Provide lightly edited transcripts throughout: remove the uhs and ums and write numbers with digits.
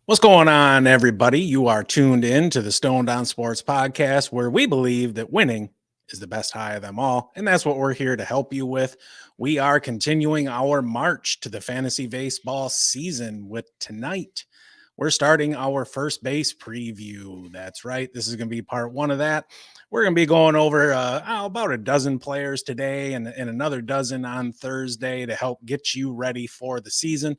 What's going on, everybody? You are tuned in to the Stoned On Sports podcast, where we believe that winning is the best high of them all. And that's what we're here to help you with. We are continuing our march to the fantasy baseball season with tonight. We're starting our first base preview. That's right. This is going to be part one of that. We're going to be going over about a dozen players today and another dozen on Thursday to help get you ready for the season.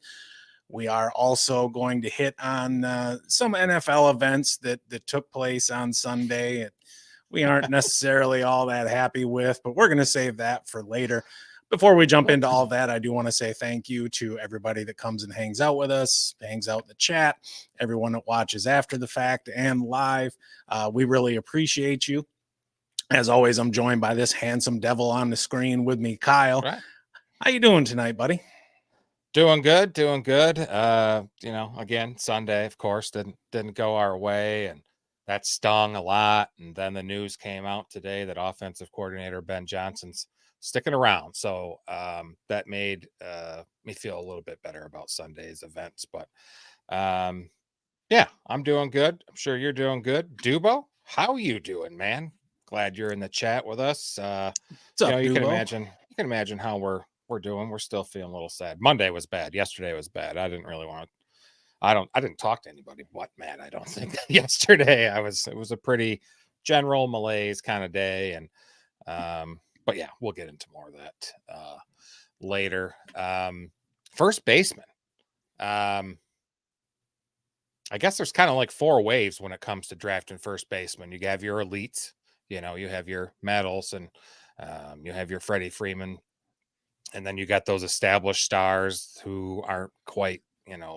We are also going to hit on some NFL events that took place on Sunday. We aren't necessarily all that happy with, but we're going to save that for later. Before we jump into all that, I do want to say thank you to everybody that comes and hangs out with us, hangs out in the chat, everyone that watches after the fact and live. We really appreciate you. As always, I'm joined by this handsome devil on the screen with me, Kyle. Right. How you doing tonight, buddy? Doing good. Again, Sunday, of course, didn't go our way, and that stung a lot. And then the news came out today that offensive coordinator Ben Johnson's sticking around. So that made me feel a little bit better about Sunday's events. But yeah, I'm doing good. I'm sure you're doing good. Dubo, how you doing, man? Glad you're in the chat with us. What's up, you Dubo? can imagine how we're doing. We're still feeling a little sad. Monday was bad. Yesterday was bad. I didn't really want to. I didn't talk to anybody but Matt. I don't think yesterday it was a pretty general malaise kind of day. And but yeah, we'll get into more of that later. First baseman. I guess there's kind of like four waves when it comes to drafting first baseman. You have your elites, you have your Matt Olson, you have your Freddie Freeman, and then you got those established stars who aren't quite,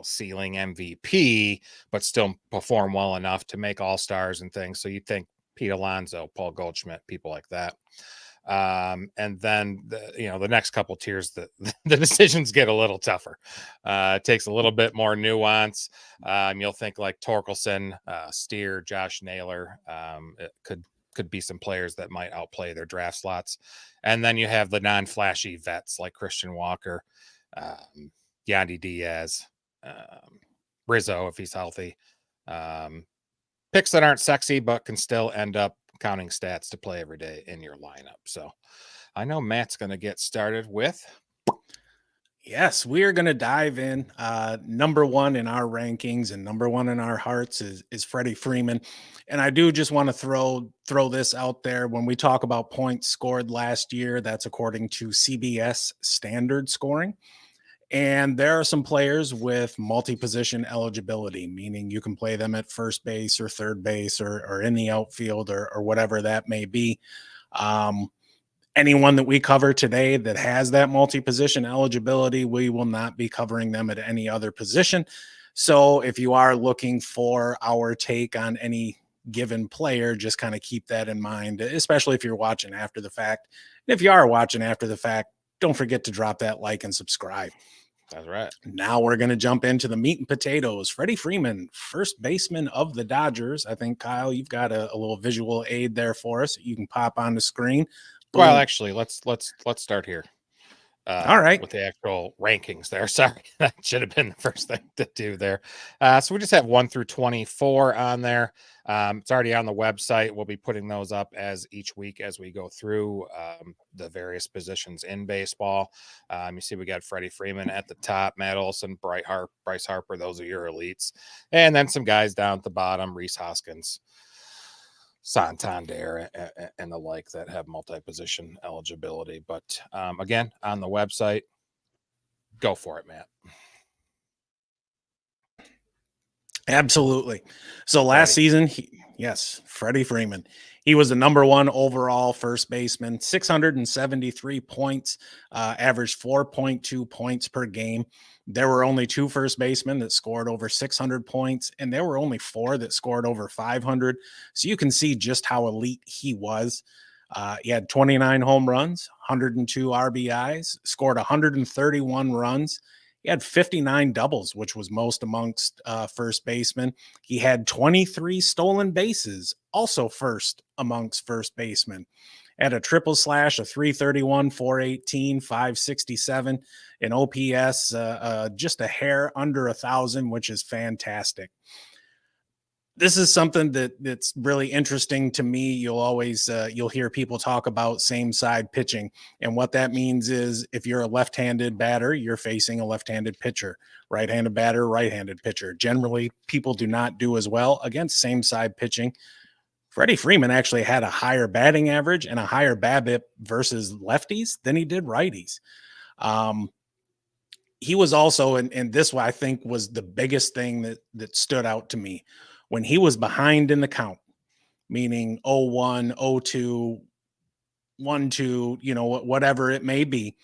ceiling MVP, but still perform well enough to make all stars and things. So you think Pete Alonso, Paul Goldschmidt, people like that. And then the next couple tiers, the decisions get a little tougher. It takes a little bit more nuance. You'll think like Torkelson, Steer, Josh Naylor. It could be some players that might outplay their draft slots. And then you have the non-flashy vets like Christian Walker, Yandy Diaz, Rizzo if he's healthy. Picks that aren't sexy but can still end up counting stats to play every day in your lineup. So I know Matt's going to get started with. Yes, we are going to dive in. Number one in our rankings and number one in our hearts is Freddie Freeman. And I do just want to throw this out there. When we talk about points scored last year, that's according to CBS standard scoring. And there are some players with multi-position eligibility, meaning you can play them at first base or third base or in the outfield or whatever that may be. Anyone that we cover today that has that multi-position eligibility, we will not be covering them at any other position. So if you are looking for our take on any given player, just kind of keep that in mind, especially if you're watching after the fact. And if you are watching after the fact, don't forget to drop that like and subscribe. That's right. Now we're going to jump into the meat and potatoes. Freddie Freeman, first baseman of the Dodgers. I think, Kyle, you've got a little visual aid there for us. You can pop on the screen. Boom. Well, actually, let's start here. All right. With the actual rankings there. Sorry, that should have been the first thing to do there. So we just have 1 through 24 on there. It's already on the website. We'll be putting those up as each week as we go through the various positions in baseball. You see we got Freddie Freeman at the top, Matt Olson, Bryce Harper. Those are your elites. And then some guys down at the bottom, Rhys, Hoskins, Santander and the like that have multi-position eligibility. But again, on the website, go for it, Matt. Absolutely. So last season, Freddie Freeman. He was the number one overall first baseman, 673 points, averaged 4.2 points per game. There were only 2 first basemen that scored over 600 points, and there were only 4 that scored over 500. So you can see just how elite he was. He had 29 home runs, 102 RBIs, scored 131 runs. He had 59 doubles, which was most amongst first basemen. He had 23 stolen bases, also first amongst first basemen. at a triple slash, a 331, 418, 567, an OPS, just a hair under 1,000, which is fantastic. This is something that's really interesting to me. You'll always you'll hear people talk about same side pitching, and what that means is if you're a left-handed batter, you're facing a left-handed pitcher. Right-handed batter, right-handed pitcher. Generally, people do not do as well against same side pitching. Freddie Freeman actually had a higher batting average and a higher BABIP versus lefties than he did righties. He was also, and this I think was the biggest thing that stood out to me, when he was behind in the count, meaning 0-1, 0-2, 1-2, whatever it may be,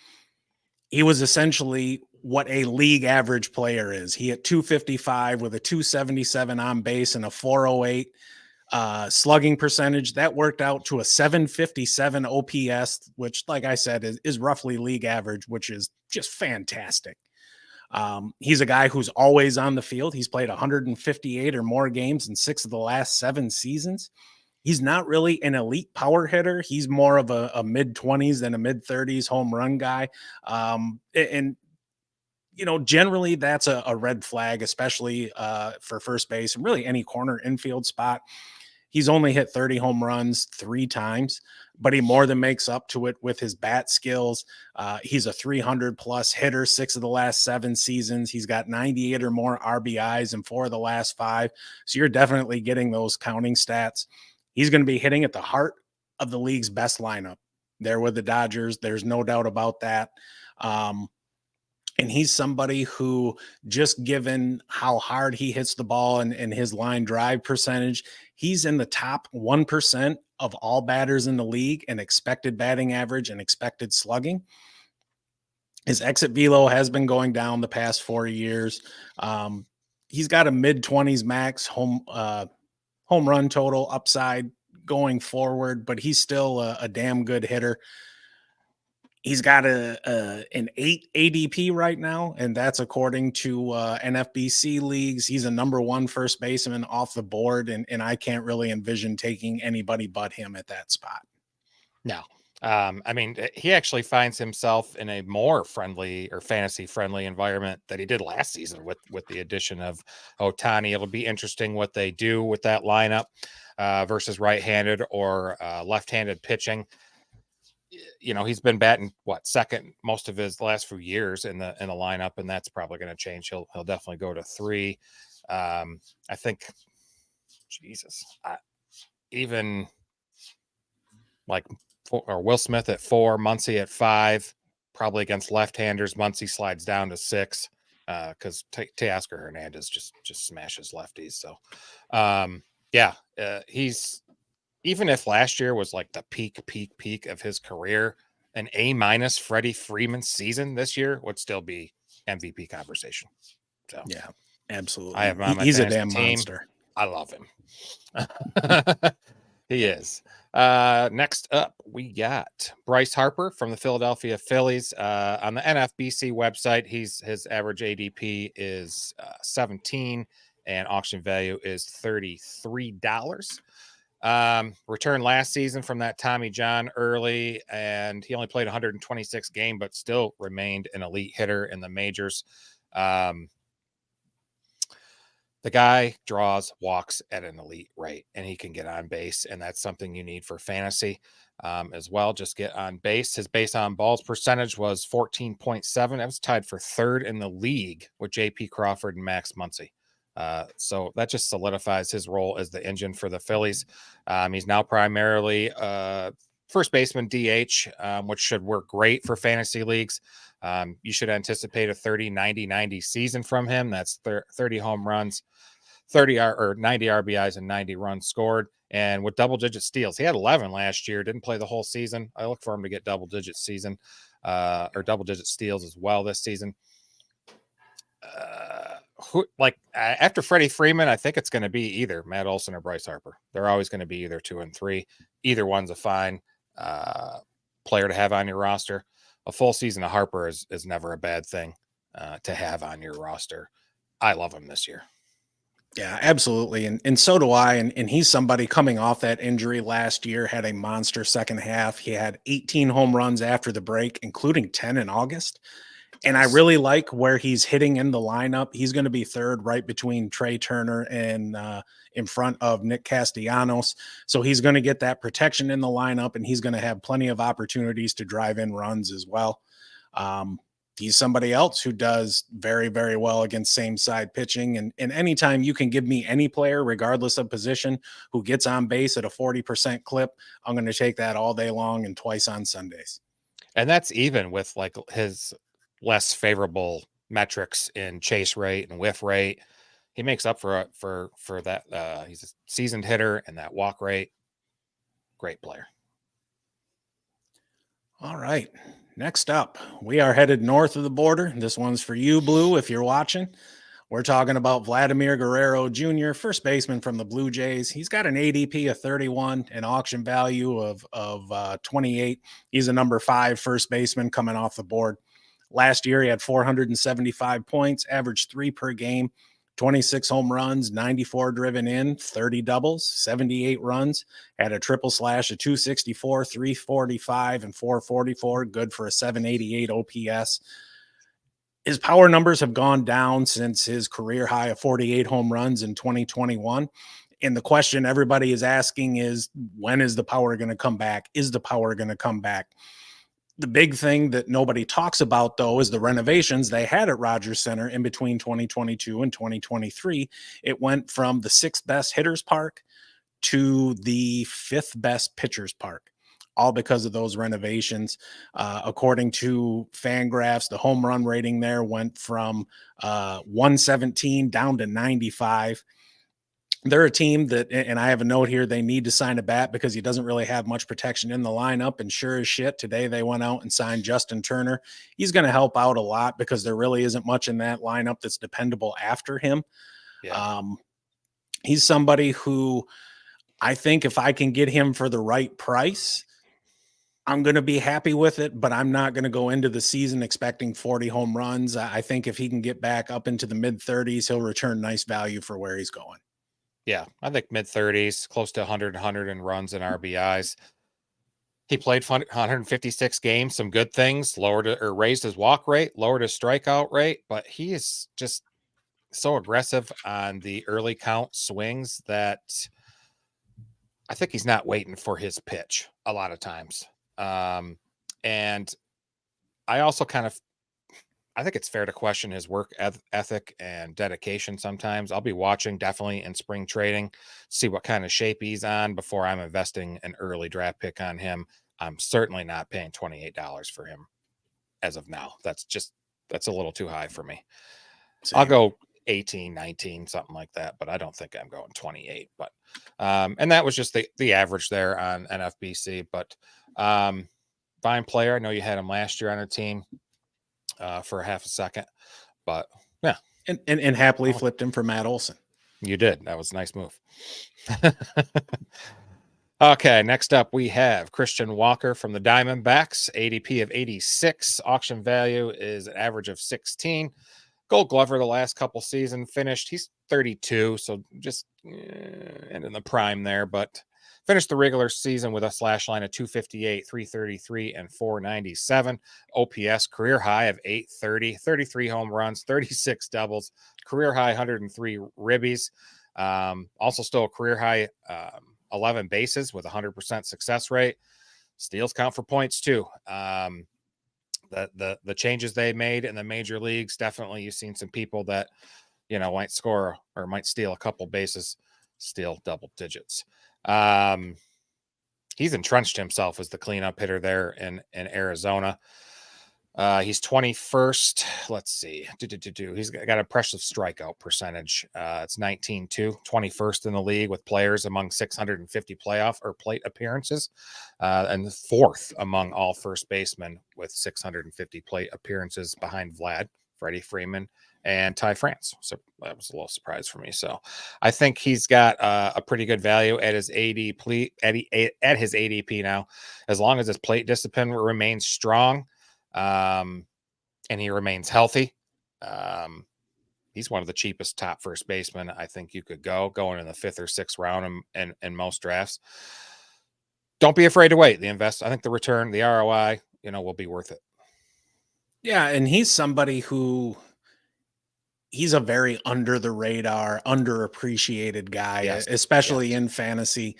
he was essentially what a league average player is. He hit 255 with a 277 on base and a 408 slugging percentage. That worked out to a 757 OPS, which, like I said, is roughly league average, which is just fantastic. He's a guy who's always on the field. He's played 158 or more games in 6 of the last 7 seasons. He's not really an elite power hitter. He's more of a mid-20s than a mid-30s home run guy. And generally that's a red flag, especially for first base and really any corner infield spot. He's only hit 30 home runs 3 times, but he more than makes up to it with his bat skills. He's a 300 plus hitter 6 of the last 7 seasons. He's got 98 or more RBIs in 4 of the last 5. So you're definitely getting those counting stats. He's going to be hitting at the heart of the league's best lineup there with the Dodgers. There's no doubt about that. And he's somebody who, just given how hard he hits the ball and his line drive percentage, he's in the top 1% of all batters in the league in expected batting average and expected slugging. His exit velo has been going down the past 4 years. He's got a mid-20s max home run total upside going forward, but he's still a damn good hitter. He's got an 8 ADP right now, and that's according to NFBC leagues. He's a number 1 first baseman off the board, and I can't really envision taking anybody but him at that spot. No. I mean, he actually finds himself in a more friendly or fantasy friendly environment that he did last season with the addition of Ohtani. It'll be interesting what they do with that lineup versus right-handed or left-handed pitching. He's been batting second most of his last few years in the lineup, and that's probably going to change. He'll definitely go to 3. I think, even like Will Smith at 4, Muncy at 5, probably against left-handers. Muncy slides down to 6 because Teoscar Hernandez just smashes lefties. So, he's. Even if last year was like the peak of his career, an A- Freddie Freeman season this year would still be MVP conversation. So yeah, absolutely. I have him on my He's a fantasy damn team. monster. I love him. He is. Next up, we got Bryce Harper from the Philadelphia Phillies. On the NFBC website, his average ADP is 17 and auction value is $33. Returned last season from that Tommy John early, and he only played 126 games, but still remained an elite hitter in the majors. The guy draws walks at an elite rate, and he can get on base, and that's something you need for fantasy as well. Just get on base. His base on balls percentage was 14.7. That was tied for 3rd in the league with J.P. Crawford and Max Muncy. So that just solidifies his role as the engine for the Phillies. He's now primarily first baseman DH, which should work great for fantasy leagues. You should anticipate a 30-90-90 season from him. That's 30 home runs, 90 RBIs and 90 runs scored. And with double-digit steals, he had 11 last year, didn't play the whole season. I look for him to get double-digit season or double-digit steals as well this season. After Freddie Freeman, I think it's going to be either Matt Olson or Bryce Harper. They're always going to be either 2 and 3. Either one's a fine player to have on your roster. A full season of Harper is never a bad thing to have on your roster. I love him this year. Yeah, absolutely. And so do I. And he's somebody coming off that injury last year, had a monster second half. He had 18 home runs after the break, including 10 in August. And I Nice. really like where he's hitting in the lineup. He's going to be third, right between Trey Turner and in front of Nick Castellanos. So he's going to get that protection in the lineup, and he's going to have plenty of opportunities to drive in runs as well. Um, he's somebody else who does very, very well against same side pitching. And anytime you can give me any player, regardless of position, who gets on base at a 40% clip, I'm going to take that all day long and twice on Sundays. And that's even with like his less favorable metrics in chase rate and whiff rate. He makes up for that. He's a seasoned hitter, and that walk rate, great player. All right. Next up, we are headed north of the border. This one's for you, Blue, if you're watching. We're talking about Vladimir Guerrero Jr., first baseman from the Blue Jays. He's got an ADP of 31, an auction value of 28. He's a number 5 first baseman coming off the board. Last year, he had 475 points, averaged 3 per game, 26 home runs, 94 driven in, 30 doubles, 78 runs, had a triple slash of 264, 345, and 444, good for a 788 OPS. His power numbers have gone down since his career high of 48 home runs in 2021. And the question everybody is asking is, when is the power going to come back? Is the power going to come back? The big thing that nobody talks about, though, is the renovations they had at Rogers Center in between 2022 and 2023. It went from the 6th best hitters park to the 5th best pitchers park, all because of those renovations. According to Fangraphs, the home run rating there went from 117 down to 95. They're a team that, and I have a note here, they need to sign a bat because he doesn't really have much protection in the lineup. And sure as shit, today they went out and signed Justin Turner. He's going to help out a lot because there really isn't much in that lineup that's dependable after him. Yeah. He's somebody who I think if I can get him for the right price, I'm going to be happy with it, but I'm not going to go into the season expecting 40 home runs. I think if he can get back up into the mid 30s, he'll return nice value for where he's going. Yeah, I think mid 30s, close to 100 in runs and RBIs. He played 156 games, some good things, raised his walk rate, lowered his strikeout rate, but he is just so aggressive on the early count swings that I think he's not waiting for his pitch a lot of times. And I also I think it's fair to question his work ethic and dedication sometimes. I'll be watching definitely in spring trading, see what kind of shape he's on before I'm investing an early draft pick on him. I'm certainly not paying $28 for him as of now. That's a little too high for me. Same. I'll go 18, 19, something like that, but I don't think I'm going 28. But and that was just the average there on NFBC. But fine player. I know you had him last year on a team for a half a second, but yeah. And happily flipped him for Matt Olson. You did. That was a nice move. Okay, next up we have Christian Walker from the Diamondbacks, ADP of 86. Auction value is an average of 16. Gold Glover the last couple seasons finished. He's 32, so just and in the prime there, but finished the regular season with a slash line of 258, 333, and 497. OPS career high of 830, 33 home runs, 36 doubles, career high 103 ribbies. Also still a career high 11 bases with 100% success rate. Steals count for points too. The changes they made in the major leagues, definitely you've seen some people that, might score or might steal a couple bases, steal double digits. He's entrenched himself as the cleanup hitter there in Arizona. He's 21st. Let's see. He's got an impressive strikeout percentage. It's 19-2, 21st in the league with players among 650 playoff or plate appearances, and 4th among all first basemen with 650 plate appearances behind Freddie, Freeman, and Ty France. So that was a little surprise for me. So I think he's got a pretty good value at his ADP now, as long as his plate discipline remains strong. And he remains healthy. he's one of the cheapest top first basemen I think you could going in the 5th or 6th round in most drafts. Don't be afraid to wait. I think the return, the ROI, will be worth it. Yeah, and he's somebody who he's a very under the radar, underappreciated guy, Yes. especially Yes. in fantasy.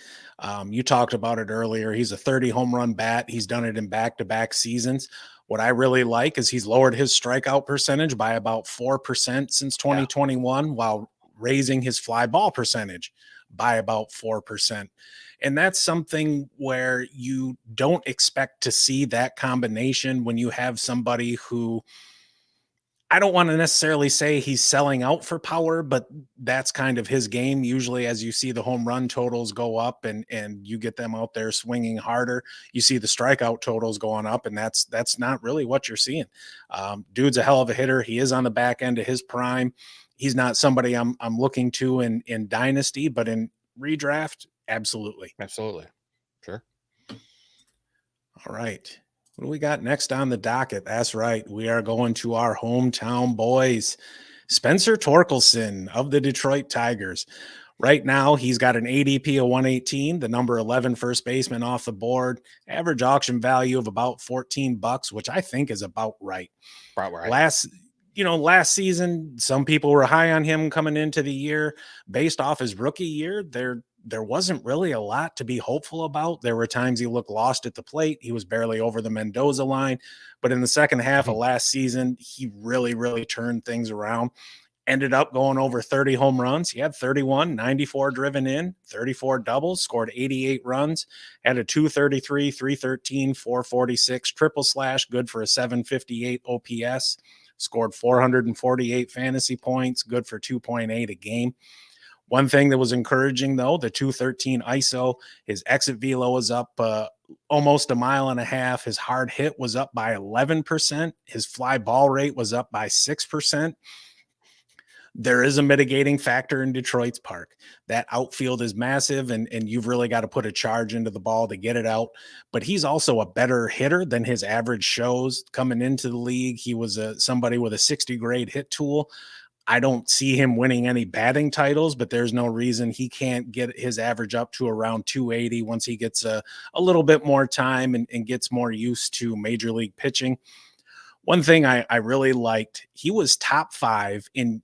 You talked about it earlier. He's a 30 home run bat. He's done it in back-to-back seasons. What I really like is he's lowered his strikeout percentage by about 4% since 2021, while raising his fly ball percentage by about 4%. And that's something where you don't expect to see that combination when you have somebody who, I don't want to necessarily say he's selling out for power, but that's kind of his game. Usually, as you see the home run totals go up and you get them out there swinging harder, you see the strikeout totals going up, and that's not really what you're seeing. Dude's a hell of a hitter. He is on the back end of his prime. He's not somebody I'm looking to in dynasty, but in redraft, absolutely. Sure. All right. What do we got next on the docket? That's right. We are going to our hometown boys. Spencer Torkelson of the Detroit Tigers. Right now, he's got an ADP of 118, the number 11 first baseman off the board, average auction value of about $14, which I think is about right. Last season, some people were high on him coming into the year. Based off his rookie year, there wasn't really a lot to be hopeful about. There were times he looked lost at the plate. He was barely over the Mendoza line. But in the second half of last season, he really, really turned things around. Ended up going over 30 home runs. He had 31, 94 driven in, 34 doubles, scored 88 runs, had a 233, 313, 446 triple slash, good for a 758 OPS, scored 448 fantasy points, good for 2.8 a game. One thing that was encouraging, though, the 213 ISO, his exit velo was up almost a mile and a half. His hard hit was up by 11%. His fly ball rate was up by 6%. There is a mitigating factor in Detroit's park. That outfield is massive, and you've really got to put a charge into the ball to get it out. But he's also a better hitter than his average shows coming into the league. He was somebody with a 60 grade hit tool. I don't see him winning any batting titles, but there's no reason he can't get his average up to around 280 once he gets a little bit more time and gets more used to major league pitching. One thing I really liked, he was top 5 in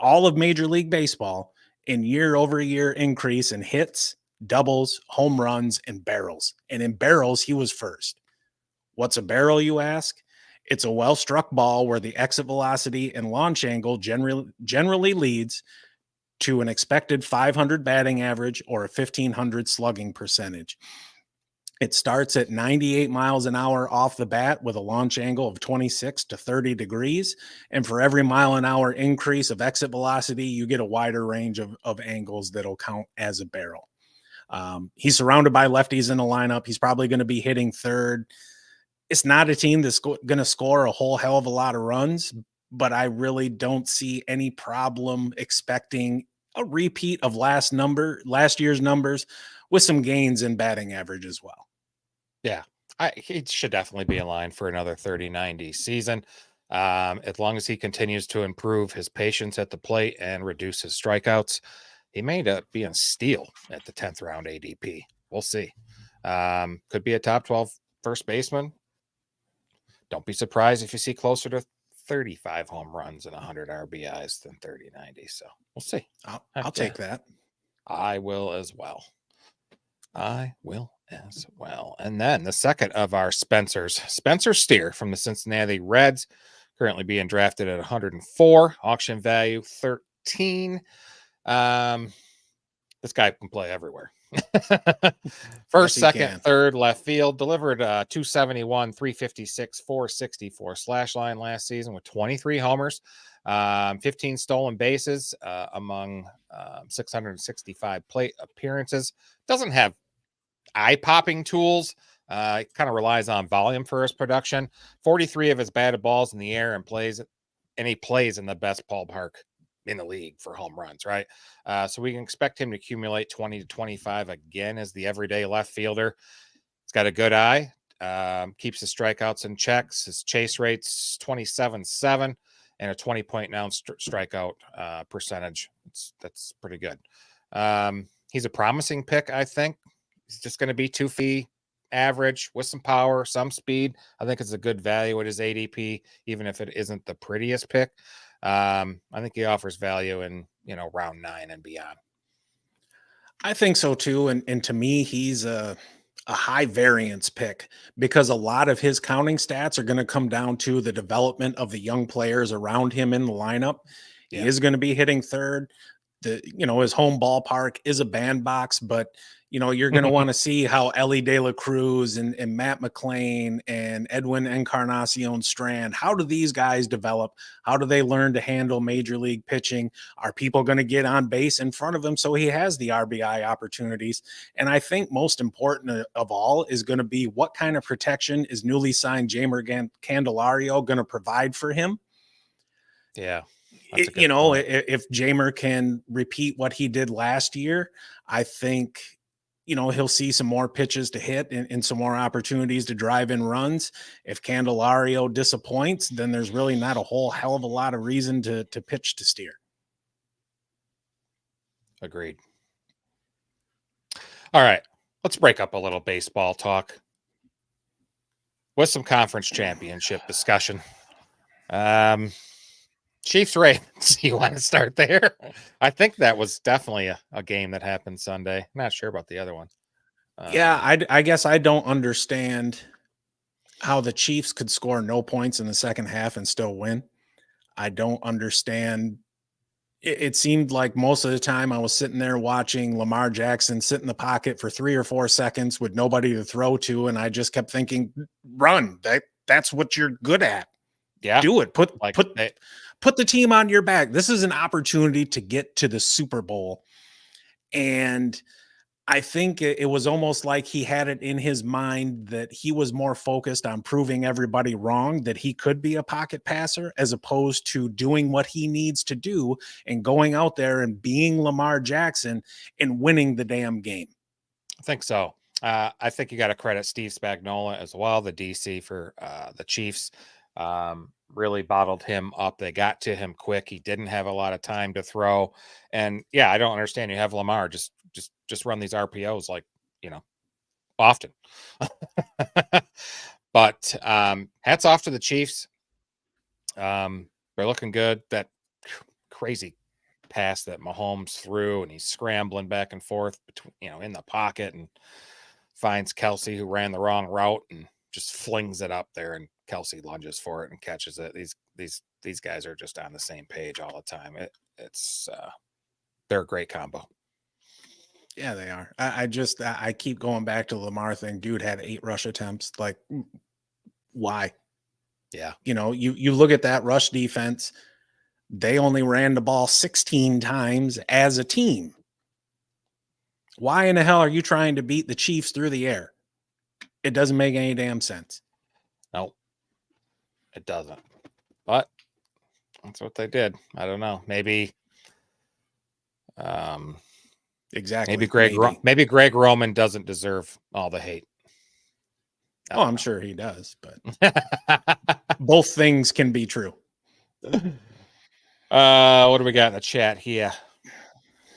all of Major League Baseball in year-over-year increase in hits, doubles, home runs, and barrels. And in barrels, he was first. What's a barrel, you ask? It's a well-struck ball where the exit velocity and launch angle generally leads to an expected 500 batting average or a 1,500 slugging percentage. It starts at 98 miles an hour off the bat with a launch angle of 26 to 30 degrees. And for every mile an hour increase of exit velocity, you get a wider range of angles that'll count as a barrel. He's surrounded by lefties in the lineup. He's probably going to be hitting third. It's not a team that's going to score a whole hell of a lot of runs, but I really don't see any problem expecting a repeat of last year's numbers with some gains in batting average as well. Yeah, he should definitely be in line for another 30-90 season. As long as he continues to improve his patience at the plate and reduce his strikeouts, he may end up being a steal at the 10th round ADP. We'll see. Could be a top 12 first baseman. Don't be surprised if you see closer to 35 home runs and 100 RBIs than 30-90. So we'll see. I'll take that. I will as well. And then the second of our Spencers, Spencer Steer from the Cincinnati Reds, currently being drafted at 104, auction value 13. This guy can play everywhere. First, second, third, left field, delivered 271, 356, 464 slash line last season with 23 homers, 15 stolen bases among 665 plate appearances. Doesn't have eye-popping tools. Kind of relies on volume for his production. 43 of his batted balls in the air and he plays in the best ballpark in the league for home runs, right? So we can expect him to accumulate 20 to 25 again as the everyday left fielder. He's got a good eye, keeps his strikeouts in checks. His chase rate's 27.7, and a 20-point now strikeout percentage. That's pretty good. He's a promising pick, I think. He's just going to be 2 average with some power, some speed. I think it's a good value at his ADP, even if it isn't the prettiest pick. I think he offers value in, round 9 and beyond. I think so too. And to me, he's a high variance pick because a lot of his counting stats are going to come down to the development of the young players around him in the lineup. He is going to be hitting third. His home ballpark is a bandbox, but you're going to want to see how Ellie De La Cruz and Matt McLean and Edwin Encarnacion Strand, how do these guys develop? How do they learn to handle major league pitching? Are people going to get on base in front of him so he has the RBI opportunities? And I think most important of all is going to be what kind of protection is newly signed Jeimer Candelario going to provide for him? Yeah. If Jeimer can repeat what he did last year, I think, he'll see some more pitches to hit and some more opportunities to drive in runs. If Candelario disappoints, then there's really not a whole hell of a lot of reason to pitch to steer. Agreed. All right, let's break up a little baseball talk with some conference championship discussion. Chiefs Ravens. You want to start there? I think that was definitely a game that happened Sunday. I'm not sure about the other one. I guess I don't understand how the Chiefs could score no points in the second half and still win. I don't understand. It seemed like most of the time I was sitting there watching Lamar Jackson sit in the pocket for 3 or 4 seconds with nobody to throw to, and I just kept thinking, run. That's what you're good at. Yeah. Do it. Put the team on your back. This is an opportunity to get to the Super Bowl. And I think it was almost like he had it in his mind that he was more focused on proving everybody wrong, that he could be a pocket passer, as opposed to doing what he needs to do and going out there and being Lamar Jackson and winning the damn game. I think so. I think you got to credit Steve Spagnuolo as well, the DC for the Chiefs. Really bottled him up. They got to him quick. He didn't have a lot of time to throw. And yeah, I don't understand. You have Lamar, just run these RPOs often. But hats off to the Chiefs. They're looking good. That crazy pass that Mahomes threw, and he's scrambling back and forth between, in the pocket, and finds Kelsey, who ran the wrong route, and just flings it up there, and Kelsey lunges for it and catches it. These guys are just on the same page all the time. They're a great combo. Yeah, they are. I keep going back to the Lamar thing. Dude had 8 rush attempts. Like, why? Yeah. You look at that rush defense. They only ran the ball 16 times as a team. Why in the hell are you trying to beat the Chiefs through the air? It doesn't make any damn sense. No, it doesn't. But that's what they did. I don't know. Maybe. Exactly. Maybe Greg Roman doesn't deserve all the hate. I'm sure he does, but both things can be true. What do we got in the chat here?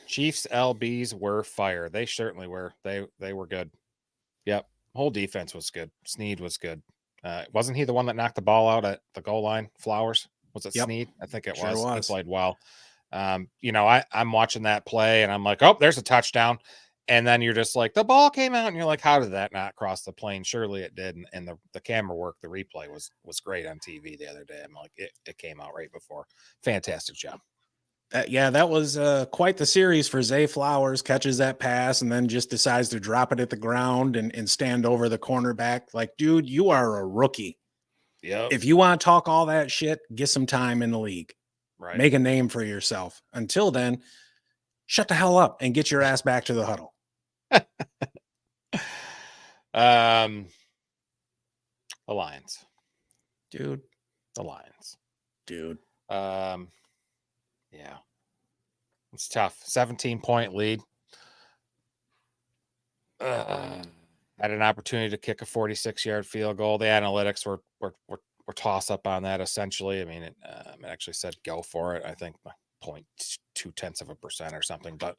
Chiefs LBs were fire. They certainly were. They were good. Yep. Whole defense was good. Snead was good. Wasn't he the one that knocked the ball out at the goal line? Flowers? Was it Snead? I think it sure was. He played well. I'm watching that play, and I'm like, oh, there's a touchdown. And then you're just like, the ball came out, and you're like, how did that not cross the plane? Surely it did. And the camera work, the replay was great on TV the other day. I'm like, it came out right before. Fantastic job. That was quite the series for Zay Flowers. Catches that pass and then just decides to drop it at the ground and stand over the cornerback. Like, dude, you are a rookie. Yeah. If you want to talk all that shit, get some time in the league. Right. Make a name for yourself. Until then, shut the hell up and get your ass back to the huddle. The Lions. Dude. The Lions. Dude. Yeah. It's tough. 17-point lead. Had an opportunity to kick a 46-yard field goal. The analytics were toss up on that essentially. I mean, it actually said go for it. I think 0.2% or something, but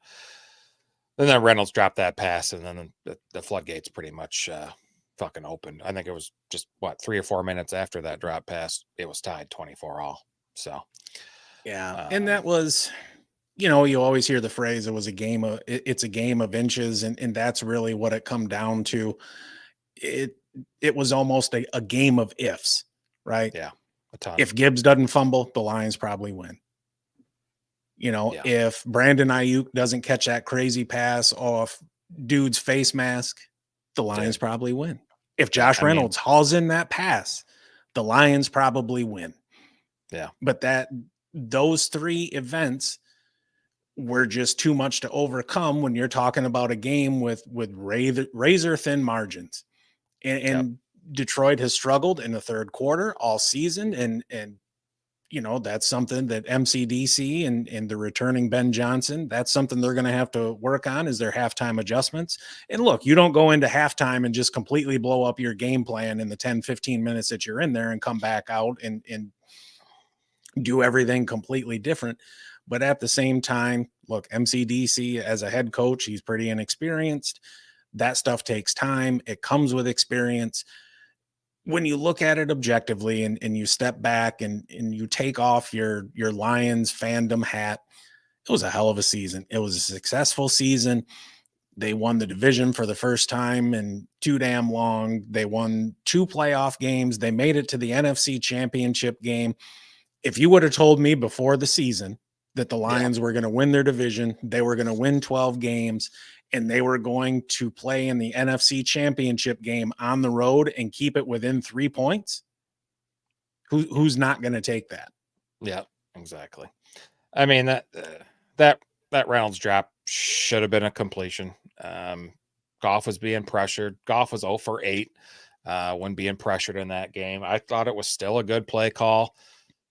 then Reynolds dropped that pass, and then the floodgates pretty much fucking opened. I think it was just 3 or 4 minutes after that drop pass, it was tied 24-all. So yeah, and that was, you always hear the phrase, it's a game of inches, and that's really what it come down to. It was almost a game of ifs, right? Yeah, a ton. If Gibbs doesn't fumble, the Lions probably win. If Brandon Ayuk doesn't catch that crazy pass off dude's face mask, the Lions probably win. If Josh Reynolds hauls in that pass, the Lions probably win. Yeah. But those three events were just too much to overcome when you're talking about a game with razor thin margins. And Detroit has struggled in the third quarter all season. And that's something that MCDC and the returning Ben Johnson, that's something they're going to have to work on, is their halftime adjustments. And look, you don't go into halftime and just completely blow up your game plan in the 10, 15 minutes that you're in there and come back out and do everything completely different. But at the same time, look, MCDC as a head coach, he's pretty inexperienced. That stuff takes time. It comes with experience. When you look at it objectively and you step back and you take off your Lions fandom hat, it was a hell of a season. It was a successful season. They won the division for the first time in too damn long. They won 2 playoff games. They made it to the NFC Championship game. If you would have told me before the season that the Lions were going to win their division, they were going to win 12 games, and they were going to play in the NFC Championship game on the road and keep it within 3 points, who's not going to take that? Yeah, exactly. I mean, that Reynolds drop should have been a completion. Goff was being pressured. Goff was 0 for 8 when being pressured in that game. I thought it was still a good play call.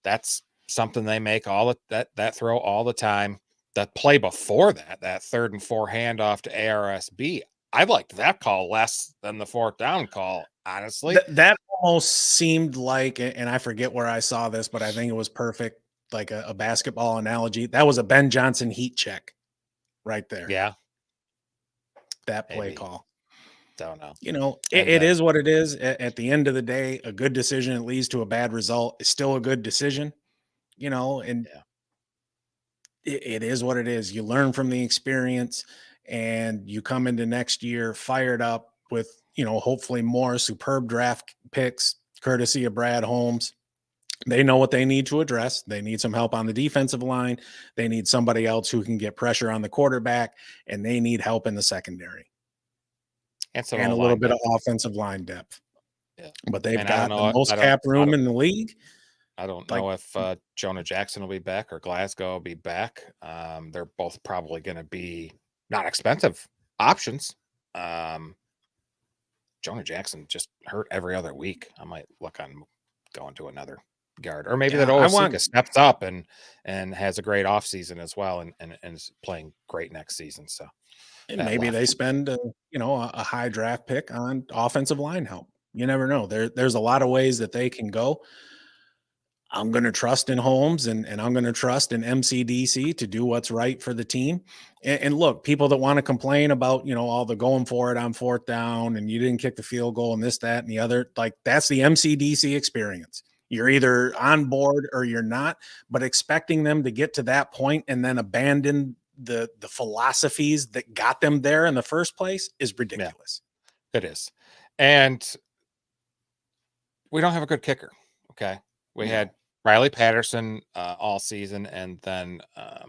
That's something they make that throw all the time. The play before that 3rd and 4 handoff to ARSB, I liked that call less than the 4th down call, honestly. That almost seemed like, and I forget where I saw this, but I think it was perfect, like a basketball analogy. That was a Ben Johnson heat check right there. Yeah. That play call. Don't know. It is what it is. At the end of the day, a good decision that leads to a bad result is still a good decision, and it is what it is. You learn from the experience, and you come into next year fired up with, hopefully more superb draft picks, courtesy of Brad Holmes. They know what they need to address. They need some help on the defensive line. They need somebody else who can get pressure on the quarterback, and they need help in the secondary. And a little bit of offensive line depth. Yeah. But they've got the most cap room in the league. I don't know if Jonah Jackson will be back or Glasgow will be back. They're both probably going to be not expensive options. Jonah Jackson just hurt every other week. I might look on going to another guard, or maybe that Osika steps up and has a great offseason as well and is playing great next season. So and maybe they spend a high draft pick on offensive line help. You never know. There's a lot of ways that they can go. I'm going to trust in Holmes and I'm going to trust in MCDC to do what's right for the team. And look, people that want to complain about, all the going for it on 4th down and you didn't kick the field goal and this, that, and the other, like that's the MCDC experience. You're either on board or you're not, but expecting them to get to that point and then abandon the philosophies that got them there in the first place is ridiculous. Yeah, it is. And we don't have a good kicker. Okay. We had Riley Patterson all season, and then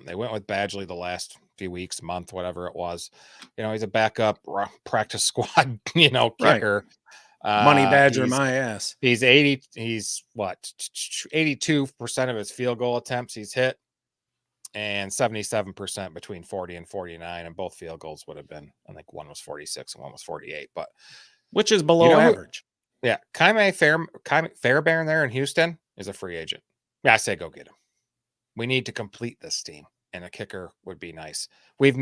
they went with Badgley the last few weeks, month, whatever it was. He's a backup practice squad, kicker. Right. Money Badger, my ass. He's 80. He's 82% of his field goal attempts he's hit, and 77% between 40 and 49. And both field goals would have been, I think one was 46 and one was 48, but which is below average. Yeah, Kaime Fairbairn there in Houston is a free agent. Yeah, I say go get him. We need to complete this team, and a kicker would be nice. We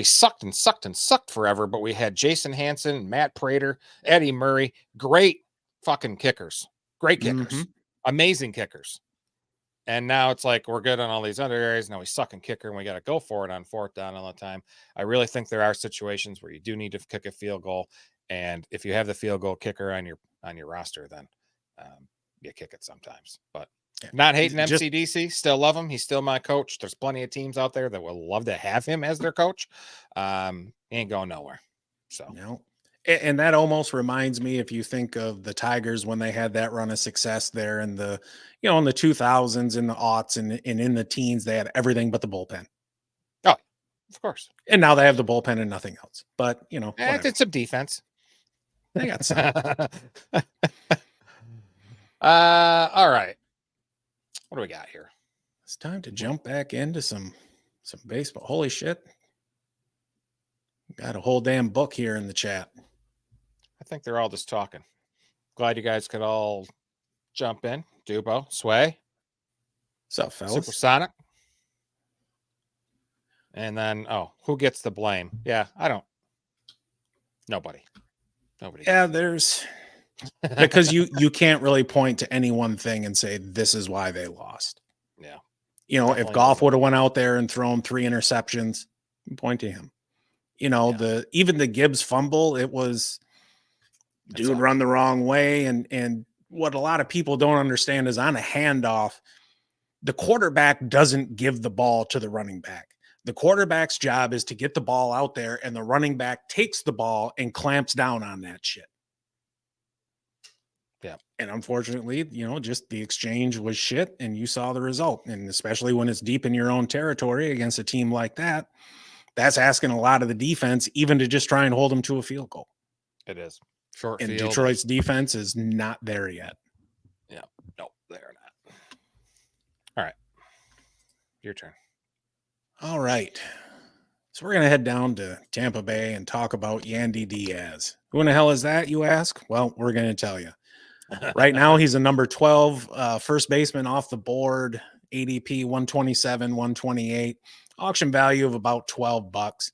sucked and sucked and sucked forever, but we had Jason Hanson, Matt Prater, Eddie Murray, great fucking kickers. great kickers, amazing kickers. And now it's like we're good on all these other areas. Now we suck in kicker and we got to go for it on fourth down all the time. I really think there are situations where you do need to kick a field goal. And if you have the field goal kicker on your roster, then you kick it sometimes. But not hating MCDC, still love him. He's still my coach. There's plenty of teams out there that would love to have him as their coach. He ain't going nowhere. So no. And that almost reminds me, if you think of the Tigers when they had that run of success there in the, in the 2000s, in the aughts, and in the teens, they had everything but the bullpen. Oh, of course. And now they have the bullpen and nothing else. But, it's some defense. They got some. All right. What do we got here? It's time to jump back into some baseball. Holy shit. Got a whole damn book here in the chat. I think they're all just talking. Glad you guys could all jump in. Dubo, Sway. What's up, fellas? Supersonic. And then, who gets the blame? Yeah, I don't. Nobody. Yeah, there's because you can't really point to any one thing and say this is why they lost. Yeah. If Goff would have went out there and thrown 3 interceptions, point to him. Even the Gibbs fumble, it was dude run the wrong way. And what a lot of people don't understand is on a handoff, the quarterback doesn't give the ball to the running back. The quarterback's job is to get the ball out there, and the running back takes the ball and clamps down on that shit. Yeah. And unfortunately, just the exchange was shit, and you saw the result. And especially when it's deep in your own territory against a team like that, that's asking a lot of the defense, even to just try and hold them to a field goal. It is. Short and field. Detroit's defense is not there yet. Yeah. No, they're not. All right. Your turn. All right. So we're going to head down to Tampa Bay and talk about Yandy Diaz. Who in the hell is that, you ask? Well, we're going to tell you. Right now, he's a number 12 first baseman off the board, ADP 127, 128, auction value of about $12.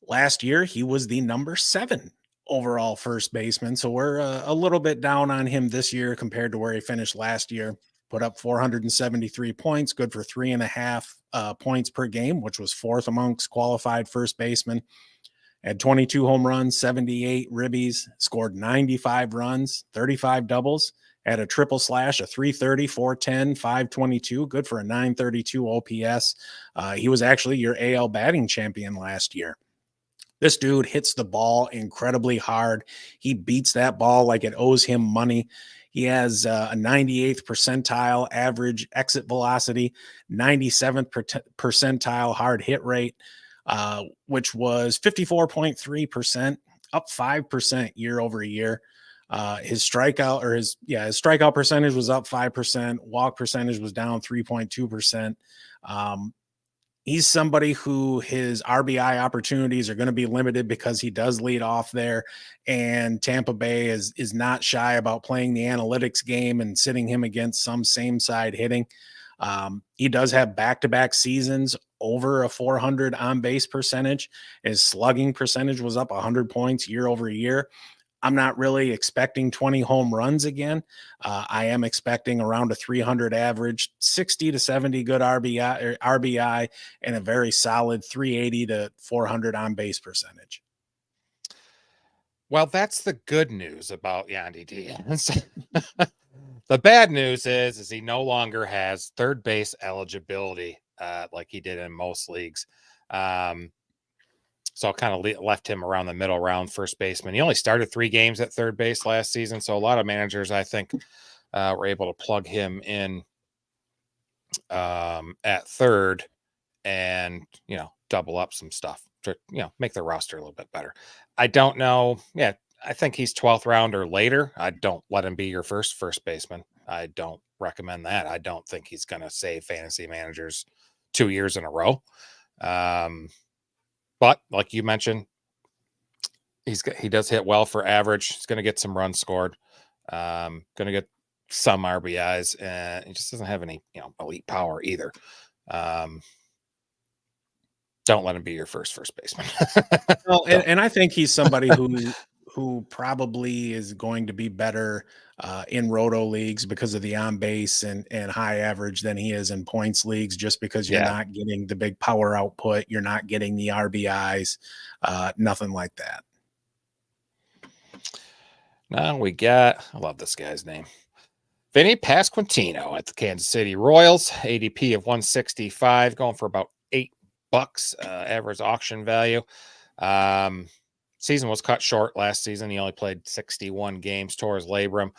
Last year, he was the number 7 overall first baseman. So we're a little bit down on him this year compared to where he finished last year. Put up 473 points, good for 3.5 points per game, which was 4th amongst qualified first basemen. Had 22 home runs, 78 ribbies, scored 95 runs, 35 doubles, had a triple slash, a 330, 410, 522, good for a 932 OPS. He was actually your AL batting champion last year. This dude hits the ball incredibly hard. He beats that ball like it owes him money. He has a 98th percentile average exit velocity, 97th percentile hard hit rate, which was 54.3%, up 5% year over year. His strikeout percentage was up 5%. Walk percentage was down 3.2%. He's somebody who his RBI opportunities are going to be limited because he does lead off there, and Tampa Bay is not shy about playing the analytics game and sitting him against some same side hitting. He does have back-to-back seasons over a 400 on base percentage. His slugging percentage was up 100 points year over year. I'm not really expecting 20 home runs again. I am expecting around a 300 average, 60 to 70 good RBI, and a very solid 380 to 400 on base percentage. Well, that's the good news about Yandy Diaz. The bad news is he no longer has third base eligibility like he did in most leagues. So I kind of left him around the middle round first baseman. He only started 3 games at third base last season. So a lot of managers, I think, were able to plug him in at third and, double up some stuff to, make the roster a little bit better. I don't know. Yeah, I think he's 12th round or later. I don't let him be your first baseman. I don't recommend that. I don't think he's going to save fantasy managers 2 years in a row. But like you mentioned, he does hit well for average. He's going to get some runs scored. Going to get some RBIs, and he just doesn't have any, elite power either. Don't let him be your first baseman. Well, and I think he's somebody who probably is going to be better in roto leagues because of the on base and high average than he is in points leagues, just because you're not getting the big power output. You're not getting the RBIs, nothing like that. Now we got, I love this guy's name, Vinnie Pasquantino at the Kansas City Royals, ADP of 165, going for about $8, average auction value. Season was cut short last season. He only played 61 games, tore his labrum.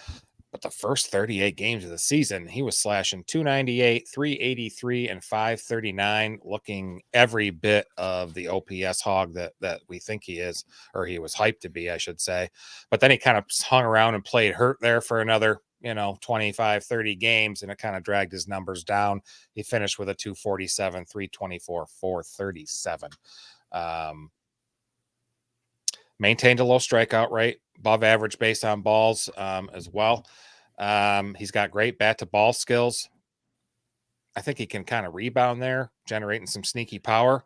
But the first 38 games of the season, he was slashing 298, 383, and 539, looking every bit of the OPS hog that we think he is, or he was hyped to be, I should say. But then he kind of hung around and played hurt there for another, 25, 30 games, and it kind of dragged his numbers down. He finished with a 247, 324, 437. Maintained a low strikeout rate, above average based on balls as well. He's got great bat to ball skills. I think he can kind of rebound there, generating some sneaky power.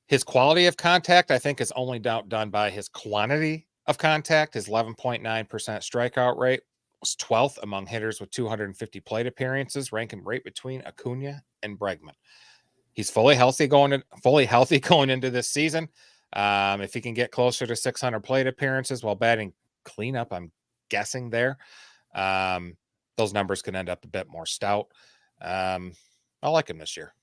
His quality of contact, I think, is only done by his quantity of contact. His 11.9% strikeout rate was 12th among hitters with 250 plate appearances, ranking right between Acuna and Bregman. He's fully healthy going into this season. If he can get closer to 600 plate appearances while batting cleanup, I'm guessing there, those numbers can end up a bit more stout. I like him this year.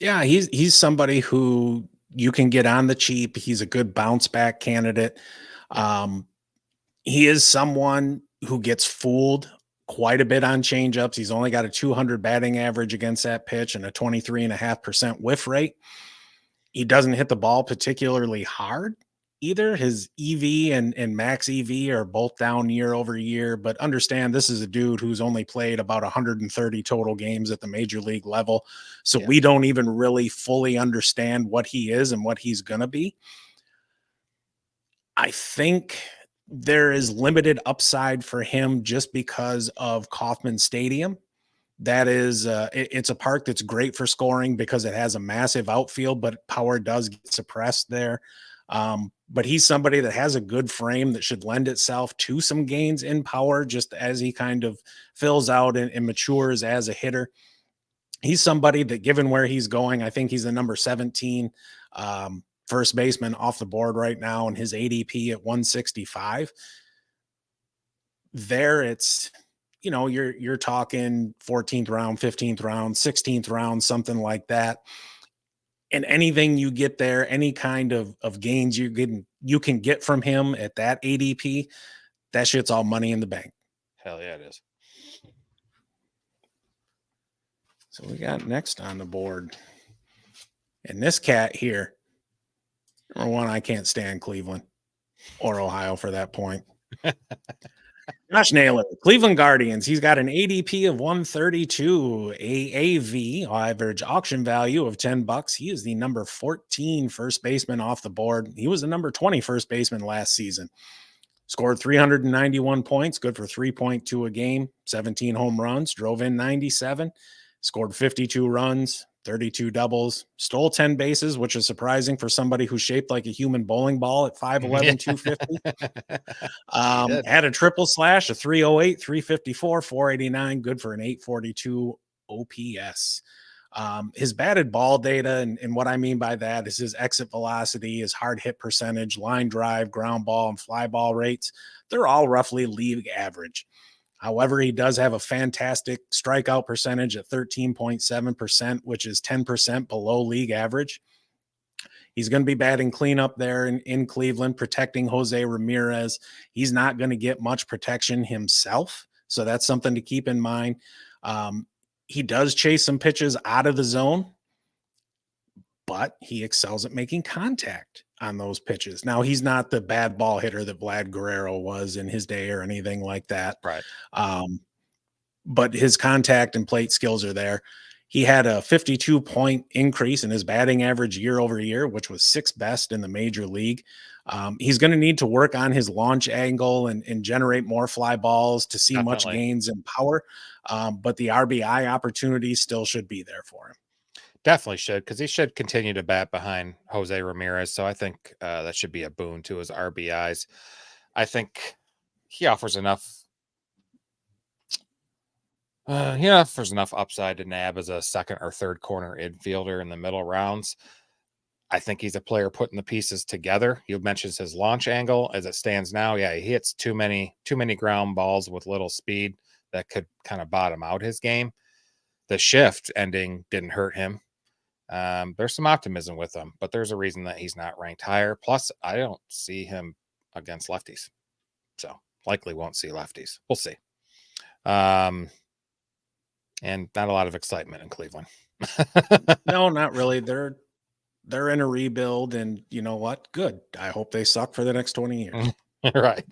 Yeah, he's somebody who you can get on the cheap. He's a good bounce back candidate. He is someone who gets fooled quite a bit on changeups. He's only got a 200 batting average against that pitch and a 23.5% whiff rate. He doesn't hit the ball particularly hard either. His EV and max EV are both down year over year, but understand this is a dude who's only played about 130 total games at the major league level. So we don't even really fully understand what he is and what he's going to be. I think there is limited upside for him just because of Kauffman Stadium. That is, it's a park that's great for scoring because it has a massive outfield, but power does get suppressed there. But he's somebody that has a good frame that should lend itself to some gains in power just as he kind of fills out and matures as a hitter. He's somebody that, given where he's going, I think he's the number 17 first baseman off the board right now, and his ADP at 165. There it's, you're talking 14th round, 15th round, 16th round, something like that. And anything you get there, any kind of gains you can get from him at that ADP, that shit's all money in the bank. Hell yeah, it is. So we got next on the board. And this cat here, number one, I can't stand Cleveland or Ohio for that point. Josh Naylor, Cleveland Guardians. He's got an ADP of 132, AAV, average auction value of $10. He is the number 14 first baseman off the board. He was the number 20 first baseman last season. Scored 391 points, good for 3.2 a game, 17 home runs, drove in 97, scored 52 runs, 32 doubles, stole 10 bases, which is surprising for somebody who's shaped like a human bowling ball at 5'11", 250. Had a triple slash, a 308, 354, 489, good for an 842 OPS. His batted ball data, and what I mean by that is his exit velocity, his hard hit percentage, line drive, ground ball, and fly ball rates. They're all roughly league average. However, he does have a fantastic strikeout percentage at 13.7%, which is 10% below league average. He's going to be batting cleanup there in Cleveland, protecting Jose Ramirez. He's not going to get much protection himself, so that's something to keep in mind. He does chase some pitches out of the zone, but he excels at making contact on those pitches. Now, he's not the bad ball hitter that Vlad Guerrero was in his day or anything like that. Right. But his contact and plate skills are there. He had a 52-point increase in his batting average year over year, which was sixth best in the major league. He's going to need to work on his launch angle and generate more fly balls to see Definitely. much gains in power. But the RBI opportunities still should be there for him. definitely should, because he should continue to bat behind Jose Ramirez. So I think that should be a boon to his RBIs. I think he offers enough. He offers enough upside to nab as a second or third corner infielder in the middle rounds. I think he's a player putting the pieces together. You mentioned his launch angle as it stands now. Yeah, he hits too many ground balls with little speed that could kind of bottom out his game. The shift ending didn't hurt him. There's some optimism with him, but there's a reason that he's not ranked higher. Plus, I don't see him against lefties. So likely won't see lefties. We'll see. And not a lot of excitement in Cleveland. No, not really. They're in a rebuild, and you know what? Good. I hope they suck for the next 20 years. Right.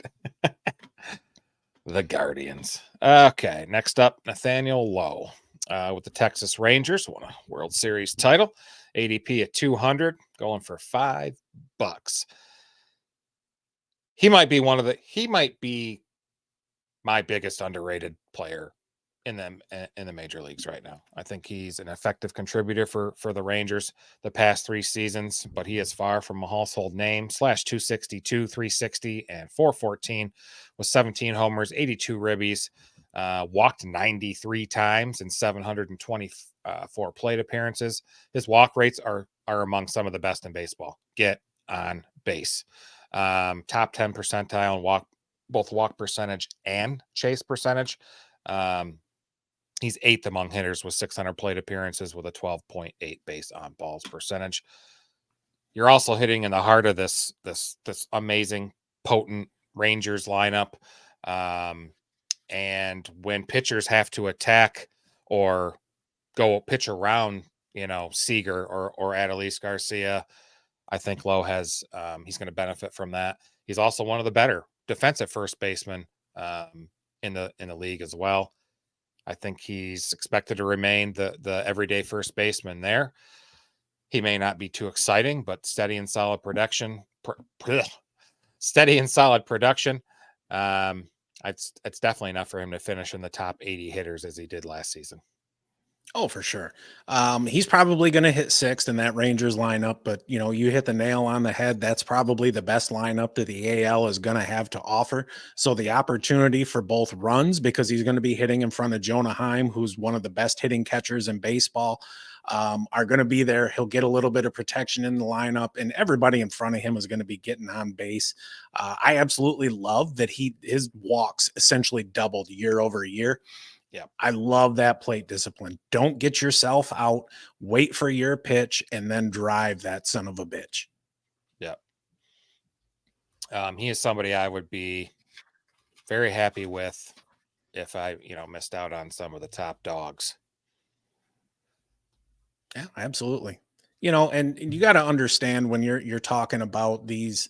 The Guardians. Okay, next up, Nathaniel Lowe with the Texas Rangers, won a World Series title. ADP at 200, going for $5. He might be my biggest underrated player in the major leagues right now. I think he's an effective contributor for the Rangers the past 3 seasons, but he is far from a household name. /262, 360, and 414 with 17 homers, 82 ribbies, walked 93 times in 724 plate appearances. His walk rates are among some of the best in baseball. Get on base. Top 10 percentile in both walk percentage and chase percentage. He's 8th among hitters with 600 plate appearances with a 12.8 base on balls percentage. You're also hitting in the heart of this amazing, potent Rangers lineup. And when pitchers have to attack or go pitch around, Seager or Adolis Garcia, I think Lowe has he's going to benefit from that. He's also one of the better defensive first basemen in the league as well. I think he's expected to remain the everyday first baseman there. He may not be too exciting, but steady and solid production. Steady and solid production. It's definitely enough for him to finish in the top 80 hitters as he did last season. Oh, for sure. He's probably going to hit 6th in that Rangers lineup, but you hit the nail on the head. That's probably the best lineup that the AL is going to have to offer. So the opportunity for both runs, because he's going to be hitting in front of Jonah Heim, who's one of the best hitting catchers in baseball, are going to be there. He'll get a little bit of protection in the lineup, and everybody in front of him is going to be getting on base. I absolutely love that his walks essentially doubled year over year. Yeah, I love that plate discipline. Don't get yourself out, wait for your pitch, and then drive that son of a bitch. Yeah. He is somebody I would be very happy with if I, missed out on some of the top dogs. Yeah, absolutely. And you got to understand when you're talking about these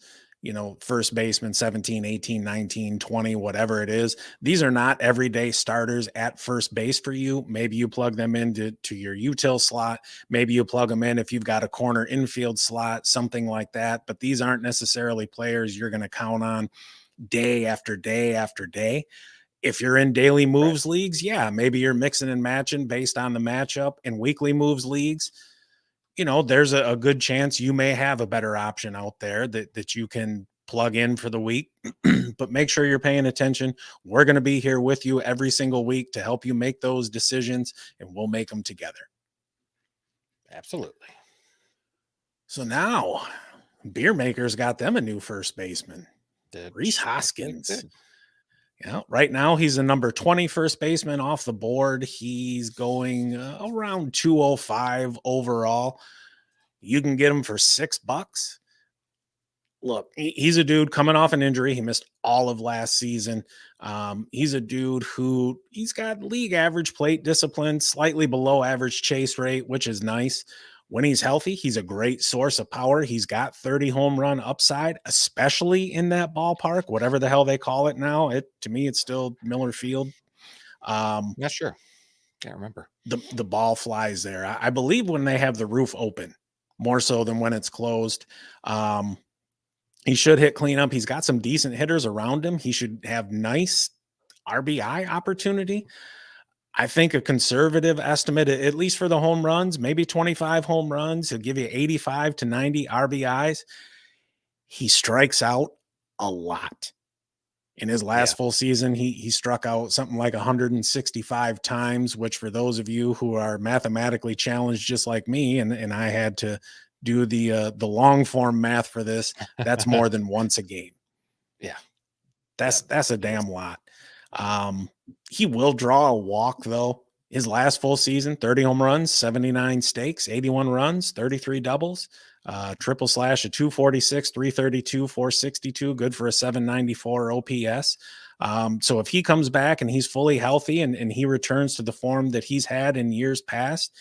first baseman 17, 18, 19, 20, whatever it is. These are not everyday starters at first base for you. Maybe you plug them into your util slot. Maybe you plug them in if you've got a corner infield slot, something like that. But these aren't necessarily players you're going to count on day after day after day. If you're in daily moves leagues, yeah, maybe you're mixing and matching based on the matchup. In weekly moves leagues, there's a good chance you may have a better option out there that you can plug in for the week, but make sure you're paying attention. We're going to be here with you every single week to help you make those decisions, and we'll make them together. Absolutely. So now Beer Maker's got them a new first baseman, Rhys Hoskins. Yeah, right now he's a number 20 first baseman off the board. He's going around 205 overall. You can get him for $6. Look, he's a dude coming off an injury. He missed all of last season. He's a dude who he's got league average plate discipline, slightly below average chase rate, which is nice. When he's healthy, he's a great source of power. He's got 30 home run upside, especially in that ballpark, whatever the hell they call it now. To me, it's still Miller Field. Yeah, sure. Can't remember. The ball flies there. I believe when they have the roof open, more so than when it's closed. He should hit cleanup. He's got some decent hitters around him. He should have nice RBI opportunity. I think a conservative estimate, at least for the home runs, maybe 25 home runs. He'll give you 85 to 90 RBIs. He strikes out a lot. In his Yeah. last full season, he struck out something like 165 times, which for those of you who are mathematically challenged just like me, and I had to do the long form math for this, that's more than once a game. Yeah. That's a damn lot. He will draw a walk though. His last full season, 30 home runs, 79 stakes, 81 runs, 33 doubles, triple slash a 246, 332, 462, good for a 794 OPS. So if he comes back and he's fully healthy and he returns to the form that he's had in years past,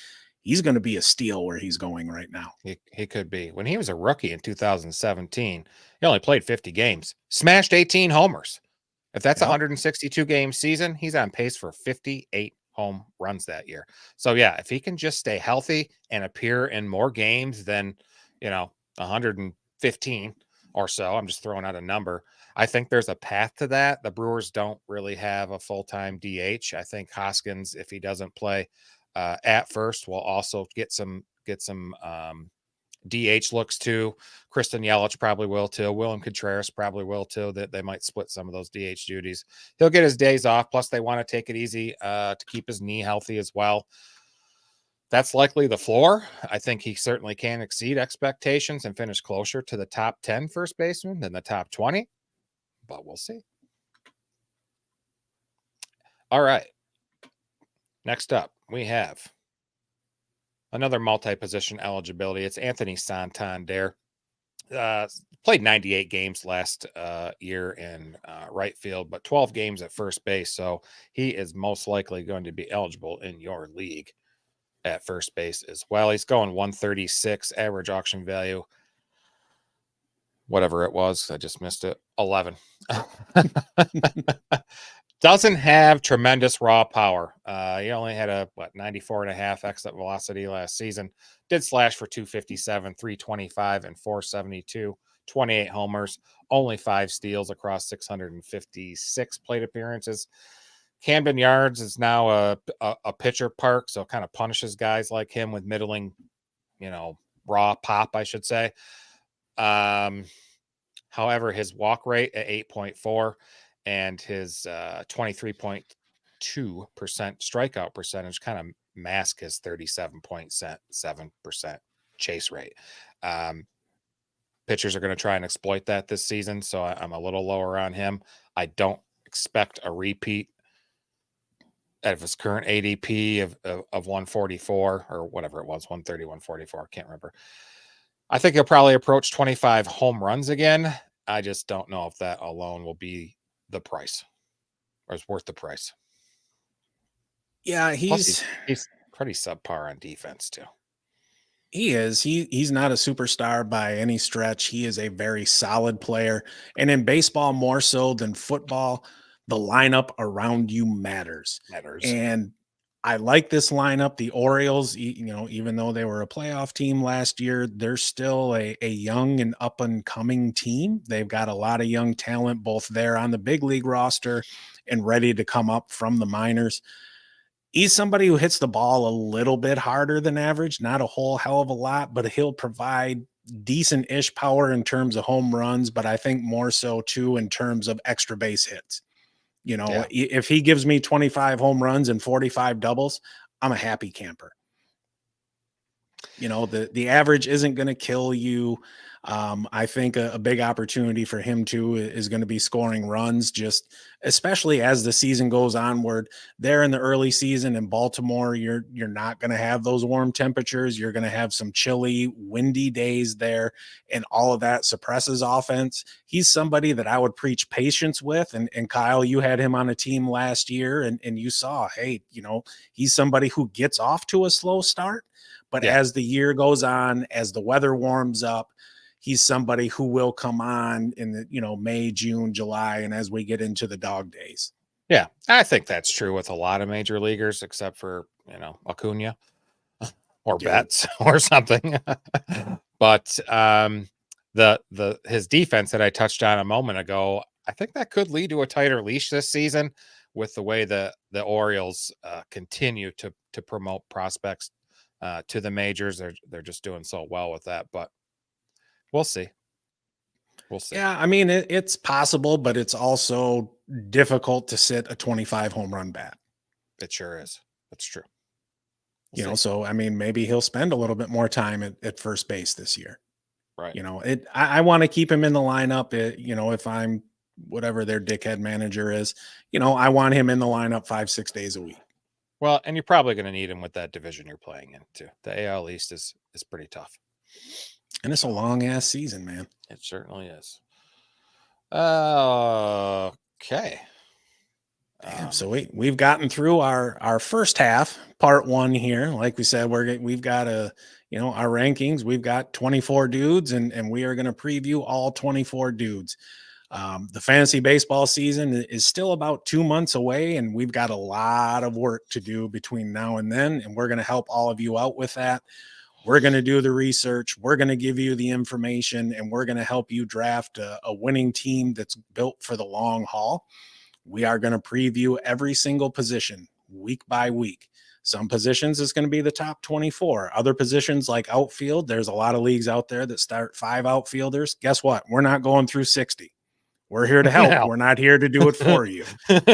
he's going to be a steal where he's going right now. He could be. When he was a rookie in 2017, he only played 50 games, smashed 18 homers. If that's a 162 game season, he's on pace for 58 home runs that year. So yeah, if he can just stay healthy and appear in more games than, 115 or so, I'm just throwing out a number. I think there's a path to that. The Brewers don't really have a full-time DH. I think Hoskins, if he doesn't play at first, will also get some DH looks too. Kristen Yelich probably will too. Willem Contreras probably will too. That they might split some of those DH duties. He'll get his days off. Plus, they want to take it easy to keep his knee healthy as well. That's likely the floor. I think he certainly can exceed expectations and finish closer to the top 10 first baseman than the top 20, but we'll see. All right. Next up, we have another multi-position eligibility. It's Anthony Santander. Played 98 games last year in right field, but 12 games at first base. So he is most likely going to be eligible in your league at first base as well. He's going 136 average auction value. Whatever it was, I just missed it. 11. Doesn't have tremendous raw power. He only had a 94.5 exit velocity last season. Did slash for 257, 325, and 472. 28 homers, only 5 steals across 656 plate appearances. Camden Yards is now a pitcher park, so it kind of punishes guys like him with middling, raw pop, I should say. However, his walk rate at 8.4 and his 23.2% strikeout percentage kind of mask his 37.7% chase rate. Pitchers are going to try and exploit that this season, so I'm a little lower on him. I don't expect a repeat of his current ADP of 144 or whatever it was, 130, 144. I can't remember. I think he'll probably approach 25 home runs again. I just don't know if that alone will be the price or is worth the price. Yeah, he's pretty subpar on defense too. He is. He's not a superstar by any stretch. He is a very solid player. And in baseball, more so than football, the lineup around you matters. And I like this lineup. The Orioles, even though they were a playoff team last year, they're still a young and up and coming team. They've got a lot of young talent, both there on the big league roster and ready to come up from the minors. He's somebody who hits the ball a little bit harder than average, not a whole hell of a lot, but he'll provide decent-ish power in terms of home runs, but I think more so too in terms of extra base hits. If he gives me 25 home runs and 45 doubles, I'm a happy camper. The average isn't going to kill you. I think a big opportunity for him too is going to be scoring runs, just especially as the season goes onward. There in the early season in Baltimore, you're not going to have those warm temperatures. You're going to have some chilly, windy days there, and all of that suppresses offense. He's somebody that I would preach patience with. And Kyle, you had him on a team last year, and you saw, hey, he's somebody who gets off to a slow start. But as the year goes on, as the weather warms up, he's somebody who will come on in the, May, June, July, and as we get into the dog days. Yeah, I think that's true with a lot of major leaguers, except for, Acuna or Betts or something. But his defense that I touched on a moment ago, I think that could lead to a tighter leash this season with the way the Orioles continue to promote prospects to the majors. They're just doing so well with that, but we'll see. We'll see. Yeah, I mean, it's possible, but it's also difficult to sit a 25 home run bat. It sure is. That's true. So I mean, maybe he'll spend a little bit more time at first base this year. Right. I want to keep him in the lineup. If I'm whatever their dickhead manager is, I want him in the lineup 5-6 days a week. Well, and you're probably going to need him with that division you're playing in too. The AL East is pretty tough. And it's a long ass season, man. It certainly is. Okay. Damn, so we've gotten through our first half, part 1 here. Like we said, we've got our rankings. We've got 24 dudes, and we are going to preview all 24 dudes. The fantasy baseball season is still about 2 months away, and we've got a lot of work to do between now and then, and we're going to help all of you out with that. We're going to do the research. We're going to give you the information, and we're going to help you draft a winning team that's built for the long haul. We are going to preview every single position week by week. Some positions is going to be the top 24. Other positions like outfield, there's a lot of leagues out there that start 5 outfielders. Guess what? We're not going through 60. We're here to help. No. We're not here to do it for you. But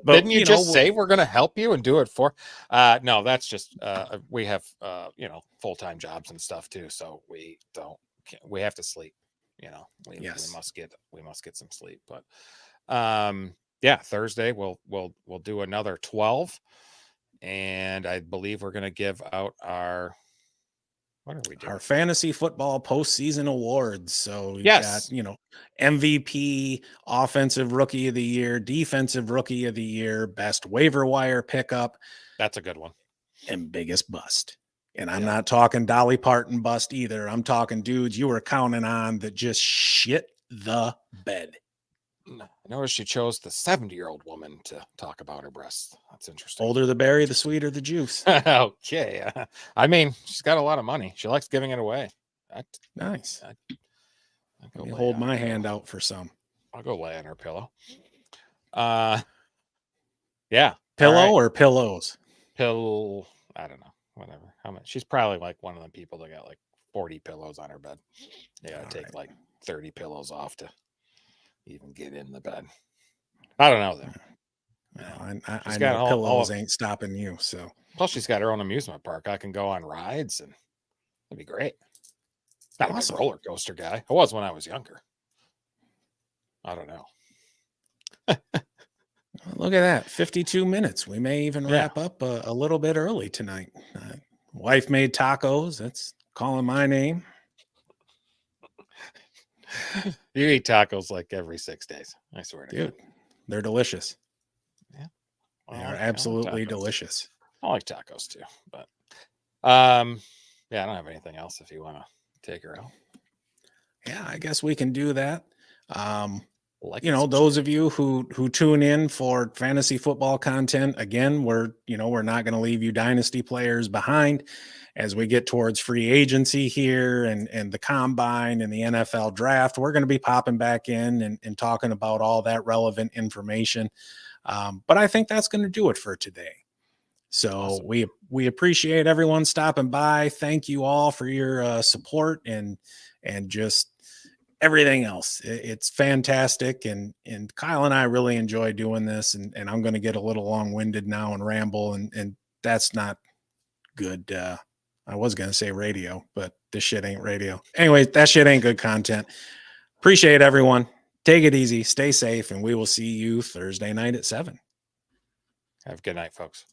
didn't you just say we're going to help you and do it for? No, that's just we have full-time jobs and stuff too, so we have to sleep. We must get some sleep. But Thursday we'll do another 12, and I believe we're going to give out our. What are we doing? Our fantasy football postseason awards. So we've yes, got, MVP, offensive rookie of the year, defensive rookie of the year, best waiver wire pickup. That's a good one. And biggest bust. And I'm not talking Dolly Parton bust either. I'm talking dudes you were counting on that just shit the bed. I noticed you chose the 70-year-old woman to talk about her breasts. That's interesting. Older the berry, the sweeter the juice. Okay. I mean, she's got a lot of money. She likes giving it away. Nice. Let me hold my hand out for some. I'll go lay on her pillow. Yeah. Pillow or pillows? Pill. I don't know. Whatever. How much? She's probably like one of them people that got like 40 pillows on her bed. You got to take like 30 pillows off to even get in the bed. I don't know though. I know pillows ain't stopping you. So plus she's got her own amusement park. I can go on rides and it'd be great. Not a roller coaster guy. I was when I was younger. I don't know. Look at that. 52 minutes. We may even wrap up a little bit early tonight. Wife made tacos. That's calling my name. You eat tacos like every 6 days. I swear to God. They're delicious. Yeah. They are absolutely delicious. I like tacos too, but I don't have anything else if you want to take her out. Yeah, I guess we can do that. Those of you who tune in for fantasy football content, again, we're not going to leave you dynasty players behind as we get towards free agency here and the combine and the NFL draft. We're going to be popping back in and talking about all that relevant information. But I think that's going to do it for today. So awesome. We appreciate everyone stopping by. Thank you all for your support and just everything else. It's fantastic. And Kyle and I really enjoy doing this, and I'm going to get a little long-winded now and ramble, and that's not good. I was going to say radio, but this shit ain't radio. Anyway, that shit ain't good content. Appreciate everyone. Take it easy, stay safe, and we will see you Thursday night at 7. Have a good night, folks.